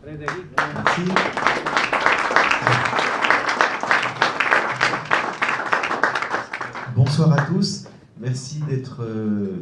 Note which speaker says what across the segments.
Speaker 1: Merci. Bonsoir à tous. Merci d'être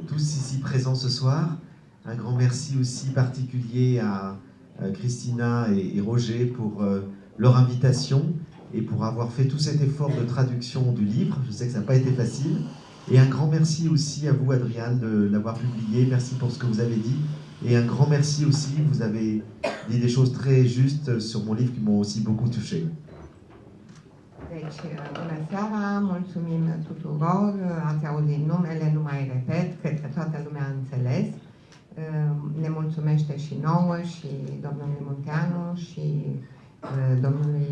Speaker 1: tous ici présents ce soir. Un grand merci aussi particulier à Christina et Roger pour leur invitation et pour avoir fait tout cet effort de traduction du livre. Je sais que ça n'a pas été facile. Et un grand merci aussi à vous, Adriane, de l'avoir publié. Merci pour ce que vous avez dit. Et un grand merci aussi, vous avez dit des choses très justes sur mon livre qui m'ont aussi beaucoup touché.
Speaker 2: Deci, bună seara, mulțumim tuturor, ați auzit numele, nu mai repet, cred că toată lumea a înțeles. Ne mulțumește și nouă, și domnului Munteanu, și domnului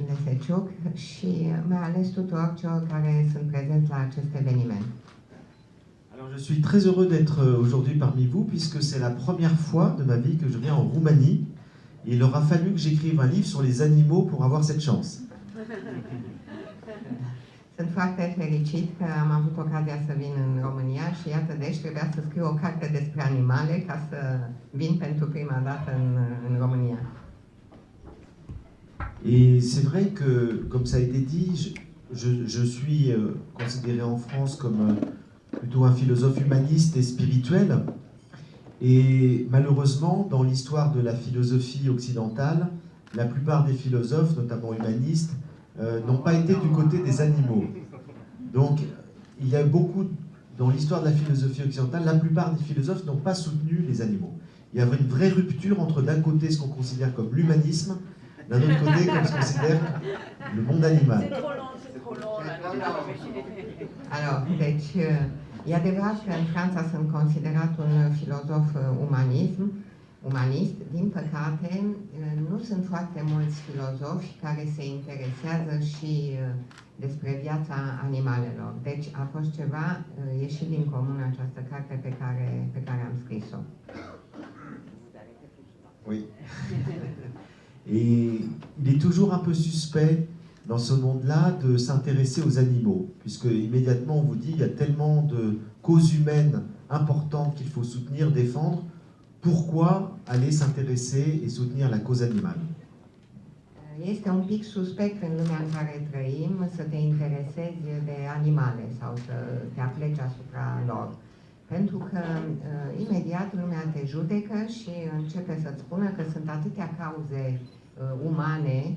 Speaker 2: Leseciuc, și mai ales tuturor celor care sunt prezenți la acest eveniment.
Speaker 1: Alors je suis très heureux d'être aujourd'hui parmi vous, puisque c'est la première fois de ma vie que je viens en Roumanie. Il aura fallu que j'écrive un livre sur les animaux pour avoir cette chance.
Speaker 2: Sunt foarte fericit că am avut ocazia să vin în România și iată, deci trebuia să scriu o carte despre animale ca să vin pentru prima dată în România.
Speaker 1: Et c'est vrai que, comme ça a été dit, je suis considéré en France comme plutôt un philosophe humaniste et spirituel. Et malheureusement, dans l'histoire de la philosophie occidentale, la plupart des philosophes, notamment humanistes, n'ont pas été du côté des animaux. Donc, il y a beaucoup, dans l'histoire de la philosophie occidentale, la plupart des philosophes n'ont pas soutenu les animaux. Il y avait une vraie rupture entre d'un côté ce qu'on considère comme l'humanisme, d'un autre côté comme se considère le monde animal.
Speaker 3: C'est trop long, c'est trop long.
Speaker 2: Alors, deci, e adevărat că în Franța sunt considerat un filozof umanist. Din păcate, nu sunt foarte mulți filozofi care se interesează și despre viața animalelor. Deci a fost ceva ieșit din comun această carte pe care am scris-o.
Speaker 1: Oui. Et il est toujours un peu suspect dans ce monde-là de s'intéresser aux animaux, puisque immédiatement on vous dit il y a tellement de causes humaines importantes qu'il faut soutenir, défendre. Pourquoi aller s'intéresser et soutenir la cause animale?
Speaker 2: Este un pic suspect în lumea în care trăim să te interesezi de animale sau să te apleci asupra lor. Pentru că imediat lumea te judecă și începe să-ți spună că sunt atâtea cauze umane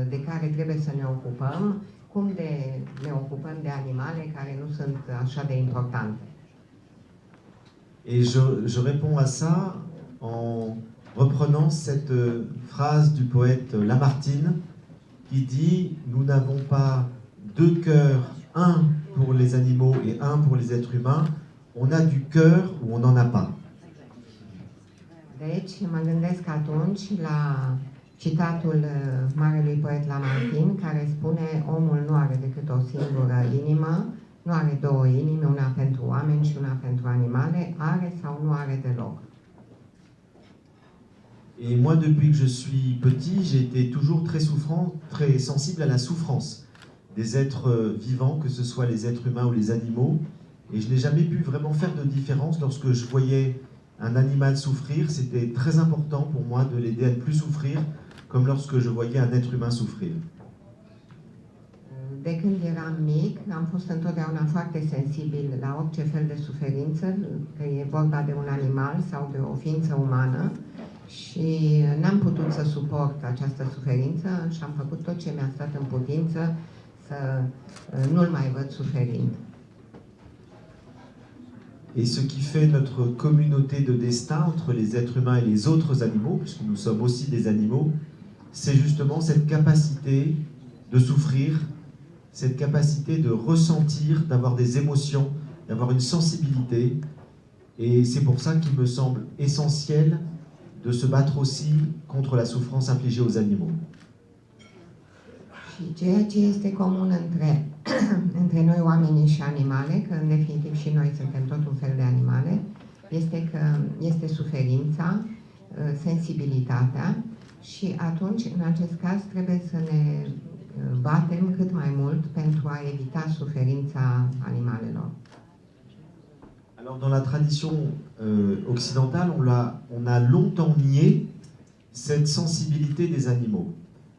Speaker 2: de care trebuie să ne ocupăm, cum de ne ocupăm de animale care nu sunt așa de importante.
Speaker 1: Et je réponds à ça en reprenant cette phrase du poète Lamartine qui dit « Nous n'avons pas deux cœurs, un pour les animaux et un pour les êtres humains, on a du cœur ou on n'en a pas. »
Speaker 2: Deci mă gândesc atunci la citatul marelui poet Lamartine, care spune: omul nu are decât o singură inimă, nu are două inimi, una pentru oameni și una pentru animale, are sau nu are deloc.
Speaker 1: Et moi, depuis que je suis petit, j'ai été toujours très souffrant, très sensible à la souffrance des êtres vivants, que ce soit les êtres humains ou les animaux. Et je n'ai jamais pu vraiment faire de différence lorsque je voyais un animal souffrir. C'était très important pour moi de l'aider à ne plus souffrir, comme lorsque je voyais un être humain souffrir.
Speaker 2: De când eram mic, am fost întotdeauna foarte sensibil la orice fel de suferință, că e vorba de un animal sau de o ființă umană, și n-am putut să suport această suferință și am făcut tot ce mi-a stat în putință să nu-l mai văd suferind.
Speaker 1: Et ce qui fait notre communauté de destin entre les êtres humains et les autres animaux, puisque nous sommes aussi des animaux, c'est justement cette capacité de souffrir, cette capacité de ressentir, d'avoir des émotions, d'avoir une sensibilité. Et c'est pour ça qu'il me semble essentiel de se battre aussi contre la souffrance infligée aux animaux.
Speaker 2: Și ceea ce este comun între noi oamenii și animale, că în definitiv și noi suntem tot un fel de animale, este că este suferința, sensibilitatea, și atunci, în acest caz, trebuie să ne batem cât mai mult pentru a evita suferința animalelor.
Speaker 1: Alors dans la tradition occidentale, on a longtemps nié cette sensibilité des animaux,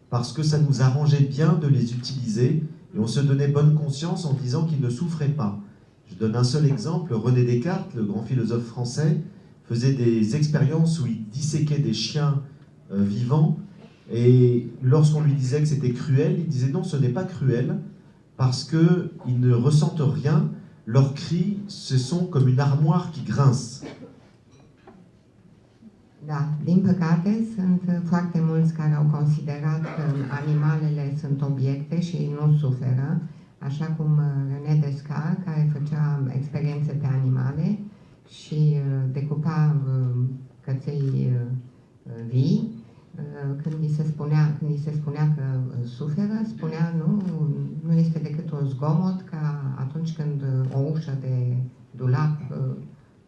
Speaker 1: parce que ça nous arrangeait bien de les utiliser, et on se donnait bonne conscience en disant qu'ils ne souffraient pas. Je donne un seul exemple, René Descartes, le grand philosophe français, faisait des expériences où il disséquait des chiens vivants, et lorsqu'on lui disait que c'était cruel, il disait non, ce n'est pas cruel, parce qu'ils ne ressentent rien, leurs cris, ce sont comme une armoire qui grince.
Speaker 2: Da, din păcate sunt foarte mulți care au considerat că animalele sunt obiecte și nu suferă, așa cum René Descartes, care făcea experiențe pe animale și decupa căței vii, când îi se spunea că suferă, spunea nu este decât un zgomot ca atunci când o ușă de dulap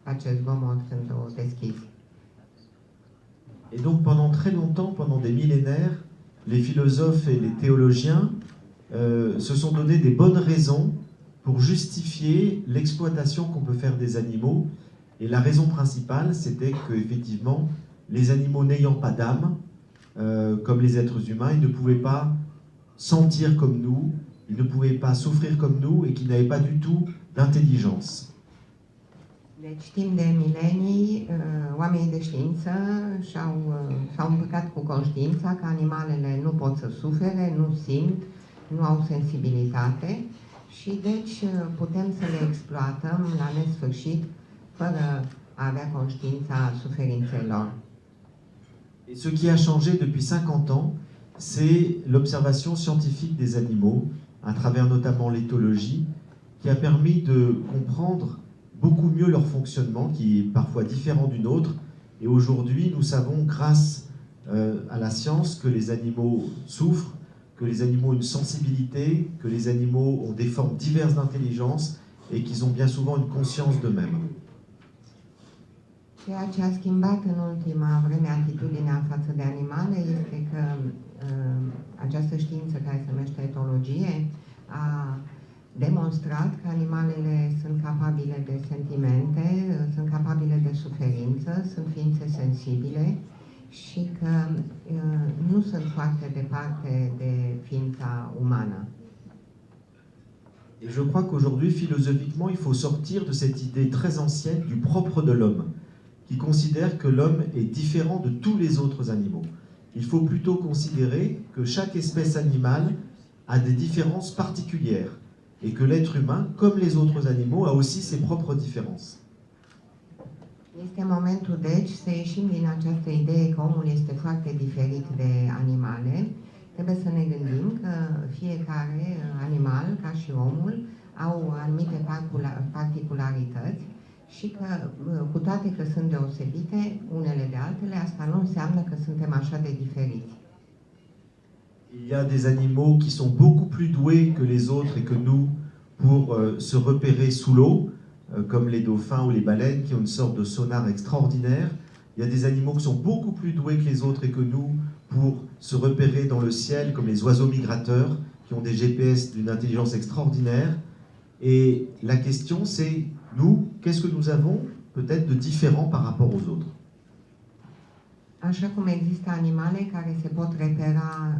Speaker 2: face zgomot când o deschizi.
Speaker 1: Et donc pendant très longtemps, pendant des millénaires, les philosophes et les théologiens se sont donné des bonnes raisons pour justifier l'exploitation qu'on peut faire des animaux. Et la raison principale, c'était qu'effectivement, les animaux n'ayant pas d'âme, comme les êtres humains, ils ne pouvaient pas sentir comme nous, ils ne pouvaient pas souffrir comme nous et qu'ils n'avaient pas du tout d'intelligence.
Speaker 2: Deci, timp de milenii, oamenii de știință s-au împăcat cu conștiința că animalele nu pot să sufere, nu simt, nu au sensibilitate și deci putem să le exploatăm la nesfârșit fără a avea conștiința suferințelor.
Speaker 1: Et ce qui a changé depuis 50 ans, c'est l'observation scientifique des animaux, à travers notamment l'éthologie, qui a permis de comprendre beaucoup mieux leur fonctionnement, qui est parfois différent du nôtre. Et aujourd'hui, nous savons, grâce à la science, que les animaux souffrent, que les animaux ont une sensibilité, que les animaux ont des formes diverses d'intelligence et qu'ils ont bien souvent une conscience d'eux-mêmes.
Speaker 2: Ceea ce a schimbat în ultima vreme atitudinea față de animale este că această știință care se numește etologie a demonstrat că animalele sunt capabile de sentimente, sunt capabile de suferință, sunt ființe sensibile și că nu sunt foarte departe de ființa umană.
Speaker 1: Et je crois qu'aujourd'hui, philosophiquement, il faut sortir de cette idée très ancienne du propre de l'homme, qui considère que l'homme est différent de tous les autres animaux. Il faut plutôt considérer que chaque espèce animale a des différences particulières et que l'être humain, comme les autres animaux, a aussi ses propres différences.
Speaker 2: Este momentul, deci, să ieșim din această idee că omul este foarte diferit de animale. Trebuie să ne gândim că fiecare animal, ca și omul, au anumite particularități și că, cu toate că sunt deosebite unele de altele, asta nu înseamnă că suntem așa de diferiți.
Speaker 1: Il y a des animaux qui sont beaucoup plus doués que les autres et que nous pour se repérer sous l'eau, comme les dauphins ou les baleines qui ont une sorte de sonar extraordinaire. Il y a des animaux qui sont beaucoup plus doués que les autres et que nous pour se repérer dans le ciel, comme les oiseaux migrateurs qui ont des GPS d'une intelligence extraordinaire. Et la question c'est, nous, qu'est-ce que nous avons peut-être de différent par rapport aux autres?
Speaker 2: Așa cum există animale care se pot repera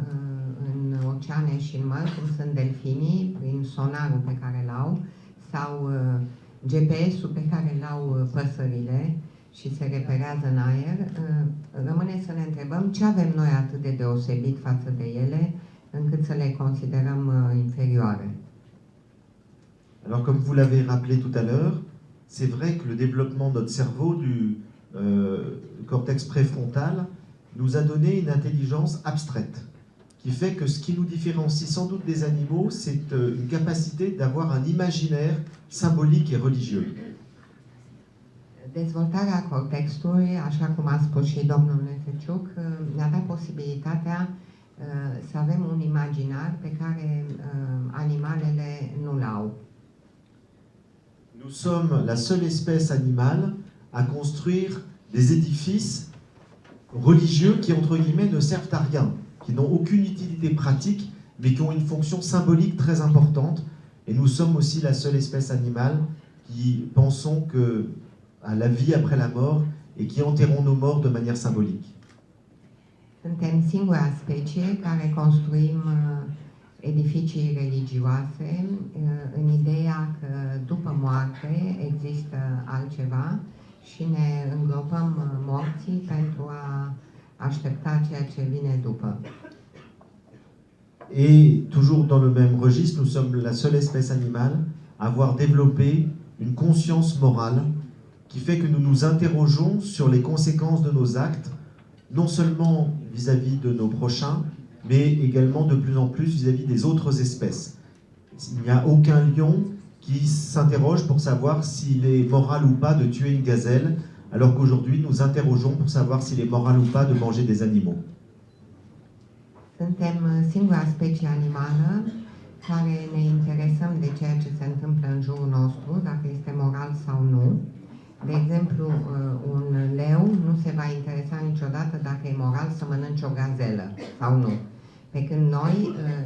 Speaker 2: în oceane și în mări, cum sunt delfinii, prin sonarul pe care l-au, sau GPS-ul pe care l-au păsările și se reperează în aer, rămâne să ne întrebăm ce avem noi atât de deosebit față de ele, încât să le considerăm inferioare.
Speaker 1: Alors, comme vous l'avez rappelé tout à l'heure, c'est vrai que le développement de notre cerveau, du cortex préfrontal, nous a donné une intelligence abstraite, qui fait que ce qui nous différencie sans doute des animaux, c'est une capacité d'avoir un imaginaire symbolique et religieux.
Speaker 2: Dezvoltarea cortexului, așa cum a spus și domnul Nefeciuc, ne-a dat posibilitatea să avem un imaginar pe care animalele nu l-au.
Speaker 1: Nous sommes la seule espèce animale à construire des édifices religieux qui, entre guillemets, ne servent à rien, qui n'ont aucune utilité pratique, mais qui ont une fonction symbolique très importante. Et nous sommes aussi la seule espèce animale qui pensons à la vie après la mort et qui enterrons nos morts de manière symbolique.
Speaker 2: Suntem singura specie care construim edificii religioase în ideea că după moarte există altceva și ne înglobăm morții pentru a aștepta ceea ce vine după.
Speaker 1: Et toujours dans le même registre, nous sommes la seule espèce animale à avoir développé une conscience morale qui fait que nous nous interrogeons sur les conséquences de nos actes, non seulement vis-à-vis de nos prochains, mais également de plus en plus vis-à-vis des autres espèces. Il n'y a aucun lion qui s'interroge pour savoir s'il est moral ou pas de tuer une gazelle, alors qu'aujourd'hui nous interrogeons pour savoir s'il est moral ou pas de manger des animaux.
Speaker 2: Suntem singura specie animală care ne interesăm de ceea ce se întâmplă în jurul nostru, dacă este moral sau nu. De exemplu, un leu nu se va interesa niciodată dacă e moral să mănânce o gazelă sau nu. Pe când noi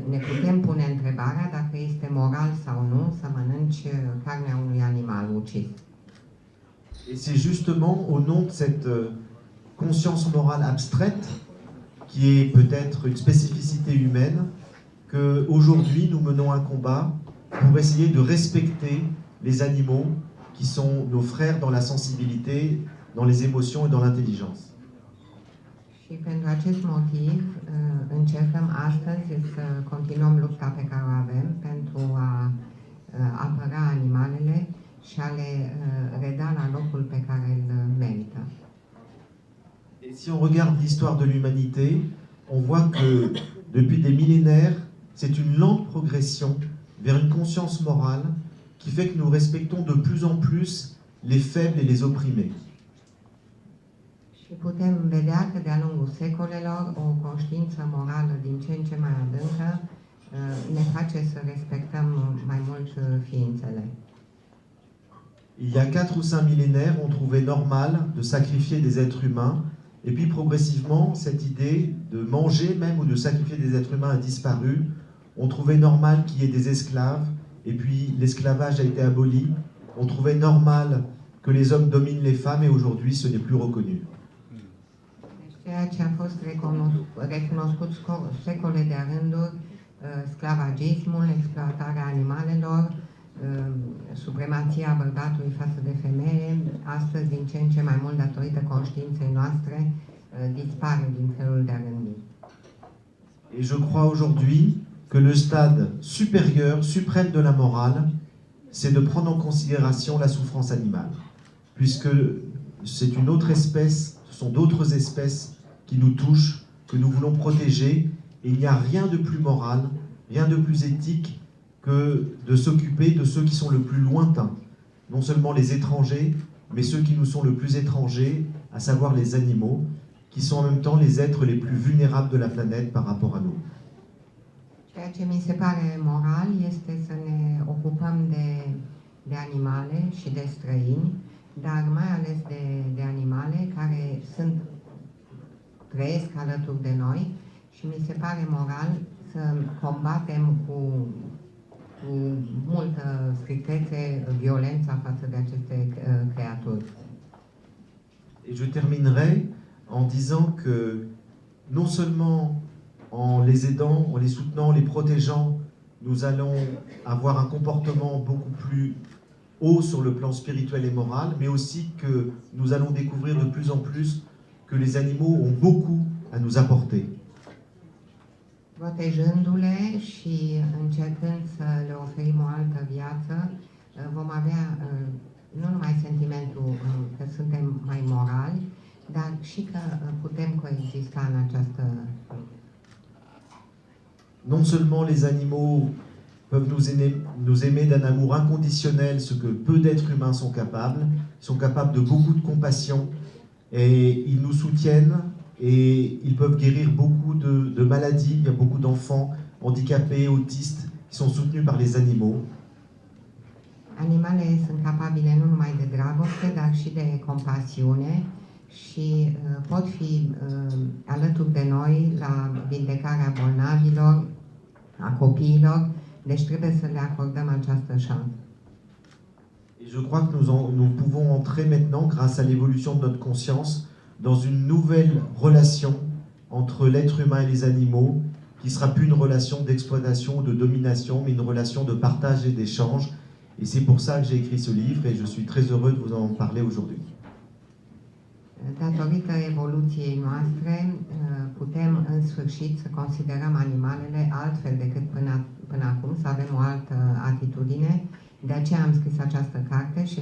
Speaker 2: ne putem pune întrebarea dacă este moral sau nu să mănânci carnea unui animal ucis.
Speaker 1: Et c'est justement au nom de cette conscience morale abstraite, qui est peut-être une spécificité humaine, qu'aujourd'hui nous menons un combat pour essayer de respecter les animaux qui sont nos frères dans la sensibilité, dans les émotions et dans l'intelligence.
Speaker 2: Și pentru acest motiv încercăm astăzi să continuăm lupta pe care o avem pentru a apăra animalele și a le reda la locul pe care îl merită.
Speaker 1: Et si on regarde l'histoire de l'humanité, on voit que depuis des millénaires, c'est une lente progression vers une conscience morale qui fait que nous respectons de plus en plus les faibles et les opprimés.
Speaker 2: Și putem vedea că de-a lungul secolelor o conștiință morală din ce în ce mai adâncă ne face să respectăm mai mult ființele.
Speaker 1: Il y a 4 ou 5 millénaires, on trouvait normal de sacrifier des êtres humains, et puis progressivement, cette idée de manger même ou de sacrifier des êtres humains a disparu. On trouvait normal qu'il y ait des esclaves, et puis l'esclavage a été aboli. On trouvait normal que les hommes dominent les femmes, et aujourd'hui, ce n'est plus reconnu.
Speaker 2: Ceea ce a fost recunoscut secole de rânduri, sclavagismul, exploatarea animalelor, supremația bărbatului față de femeie, astăzi din ce în ce mai mult datorită conștiinței noastre, dispare din felul de a gândi.
Speaker 1: Et je crois aujourd'hui que le stade supérieur, suprême de la morale, c'est de prendre en considération la souffrance animale, puisque c'est une autre espèce, ce sont d'autres espèces qui nous touchent, que nous voulons protéger, et il n'y a rien de plus moral, rien de plus éthique que de s'occuper de ceux qui sont le plus lointains, non seulement les étrangers, mais ceux qui nous sont le plus étrangers, à savoir les animaux, qui sont en même temps les êtres les plus vulnérables de la planète par rapport à nous.
Speaker 2: Ceea ce mi se pare moral este să ne ocupăm de animale și de străini, dar mai ales de animale care trăiesc alături de noi și mi se pare moral să combatem cu multă strictețe violența față de aceste creaturi.
Speaker 1: Et je terminerai en disant que non seulement en les aidant, en les soutenant, en les protégeant, nous allons avoir un comportement beaucoup plus haut sur le plan spirituel et moral, mais aussi que nous allons découvrir de plus en plus que les animaux ont beaucoup à nous apporter.
Speaker 2: Protejându-le și încercând să le oferim o altă viață, vom avea nu numai sentimentul că suntem mai morali, dar și că putem coexista în această lume.
Speaker 1: Non seulement les animaux peuvent nous aimer d'un amour inconditionnel, ce que peu d'êtres humains sont capables de beaucoup de compassion, et ils nous soutiennent, et ils peuvent guérir beaucoup de maladies. Il y a beaucoup d'enfants handicapés, autistes, qui sont soutenus par les animaux.
Speaker 2: Animalele sunt capabile nu numai de dragoste, dar și de compasiune și pot fi alături de noi la vindecarea bolnavilor, a copiilor, deci trebuie să le acordăm această șansă.
Speaker 1: Et je crois que nous pouvons entrer maintenant, grâce à l'évolution de notre conscience, dans une nouvelle relation entre l'être humain et les animaux, qui ne sera plus une relation d'exploitation ou de domination, mais une relation de partage et d'échange. Et c'est pour ça que j'ai écrit ce livre et je suis très heureux de vous en parler aujourd'hui.
Speaker 2: Datorită evoluției noastre, putem în sfârșit să considerăm animalele altfel decât până acum, să avem o altă atitudine. De aceea am scris această carte și